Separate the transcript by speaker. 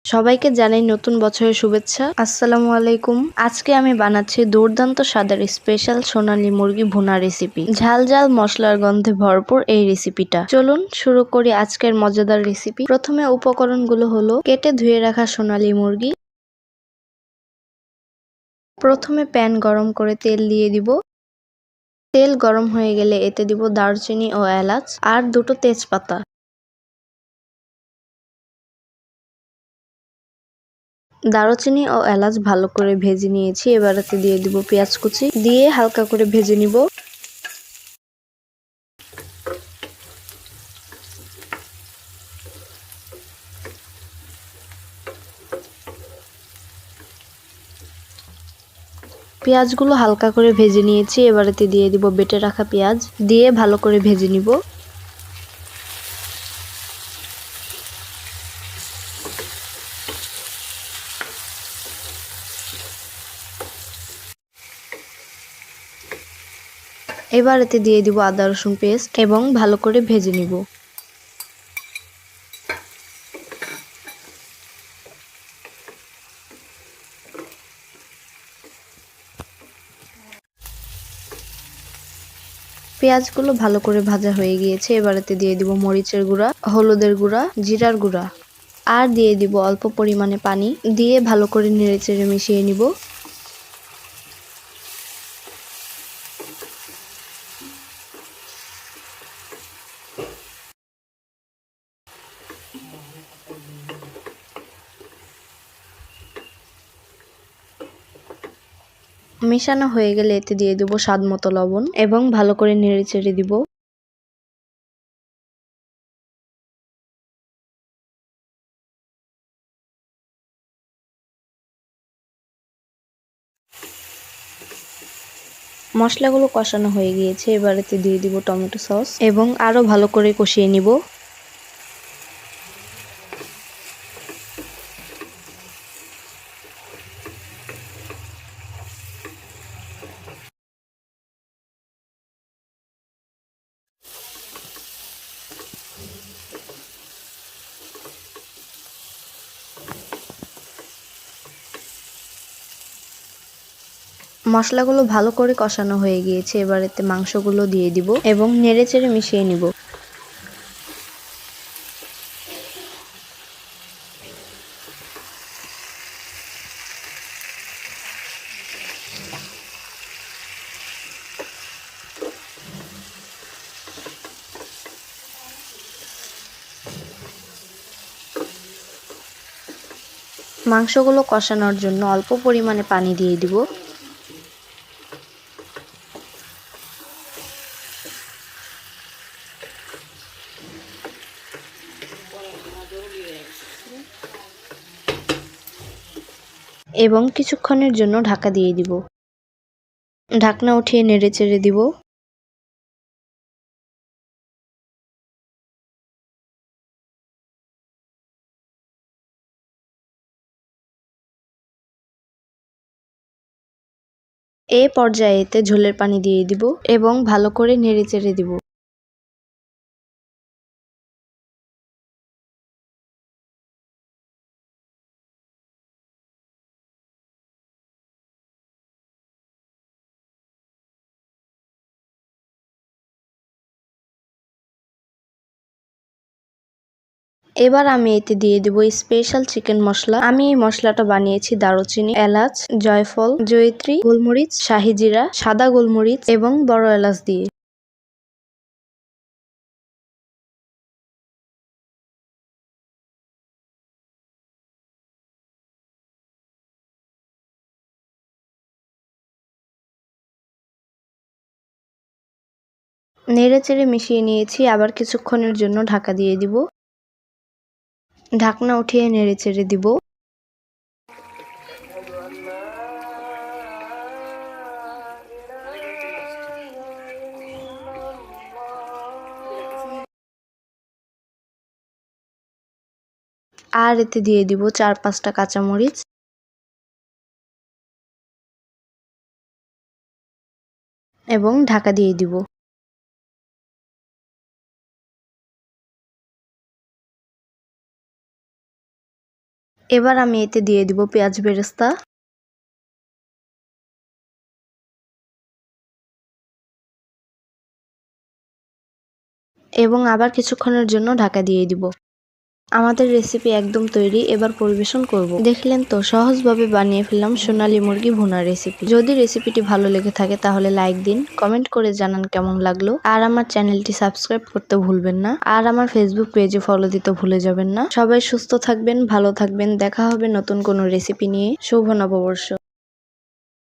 Speaker 1: সবাইকে জানাই নতুন বছরের শুভেচ্ছা। আসসালামু আলাইকুম। আজকে আমি বানাচ্ছি দুর্দান্ত স্বাদের স্পেশাল সোনালী মুরগি ভুনা রেসিপি। ঝাল ঝাল মশলার গন্ধে ভরপুর এই রেসিপিটা। চলুন শুরু করি আজকের মজাদার রেসিপি। প্রথমে উপকরণগুলো হলো কেটে ধুয়ে রাখা সোনালী মুরগি। প্রথমে প্যান গরম করে তেল দিয়ে দিব। তেল গরম হয়ে গেলে এতে দিব দারচিনি ও এলাচ আর দুটো তেজপাতা। দারুচিনি ও এলাচ ভালো করে ভেজে নিয়েছি। এবার এতে দিয়ে দিব পেঁয়াজ কুচি, দিয়ে হালকা করে ভেজে নিব। পেঁয়াজগুলো হালকা করে ভেজে নিয়েছি। এবার এতে দিয়ে দিব বেটে রাখা পেঁয়াজ, দিয়ে ভালো করে ভেজে নিব। এবার এতে দিয়ে দিব আদা রসুন পেস্ট এবং ভালো করে ভেজে নিব। পেঁয়াজগুলো ভালো করে ভাজা হয়ে গিয়েছে। এবার এতে দিয়ে দিব মরিচের গুঁড়া, হলুদের গুঁড়া, জিরার গুঁড়া আর দিয়ে দিব অল্প পরিমাণে পানি, দিয়ে ভালো করে নেড়েচেড়ে মিশিয়ে নিব। মেশানো হয়ে গেলে এতে দিয়ে দেব স্বাদ মতো লবণ এবং ভালো করে নেড়েচেড়ে দিব। মশলাগুলো কষানো হয়ে গিয়েছে। এবার এতে দিয়ে দিব টমেটো সস এবং আরো ভালো করে কষিয়ে নিব। মশলাগুলো ভালো করে কষানো হয়ে গিয়েছে। এবার এতে মাংসগুলো দিয়ে দিব এবং নেড়েচেড়ে মিশিয়ে নিব। মাংসগুলো কষানোর জন্য অল্প পরিমাণে পানি দিয়ে দিব। এবং কিছুক্ষণের জন্য ঢাকা দিয়ে দিব। ঢাকনা উঠিয়ে নেড়েচেড়ে দিব। এ পর্যায়ে এতে ঝোলের পানি দিয়ে দিব এবং ভালো করে নেড়েচেড়ে দিব। এবার আমি এতে দিয়ে দিব স্পেশাল চিকেন মশলা। আমি এই মশলাটা বানিয়েছি দারুচিনি, এলাচ, জয়ফল, জয়িত্রী, গোলমরিচ, শাহি জিরা, সাদা গোলমরিচ এবং বড় এলাচ দিয়ে। নেড়েচেড়ে মিশিয়ে নিয়েছি। আবার কিছুক্ষণের জন্য ঢাকা দিয়ে দিব। ঢাকনা উঠিয়ে নেড়েচেড়ে দিব। আর এতে দিয়ে দিব ৪-৫টা কাঁচামরিচ এবং ঢাকা দিয়ে দিব। এবার আমি এতে দিয়ে দিব পেঁয়াজ বেরেস্তা এবং আবার কিছুক্ষণের জন্য ঢাকা দিয়ে দিব। আমাদের রেসিপি একদম তৈরি, এবার পরিবেশন করব। দেখলেন তো, সহজভাবে বানিয়ে ফেললাম সোনালী মুরগি ভুনা রেসিপি। যদি রেসিপিটি ভালো লেগে থাকে তাহলে লাইক দিন, কমেন্ট করে জানান কেমন লাগলো। আর আমার চ্যানেলটি সাবস্ক্রাইব করতে ভুলবেন না। আর আমার ফেসবুক পেজে ফলো দিতে ভুলে যাবেন না। সবাই সুস্থ থাকবেন, ভালো থাকবেন। দেখা হবে নতুন কোনো রেসিপি নিয়ে। শুভ নববর্ষ।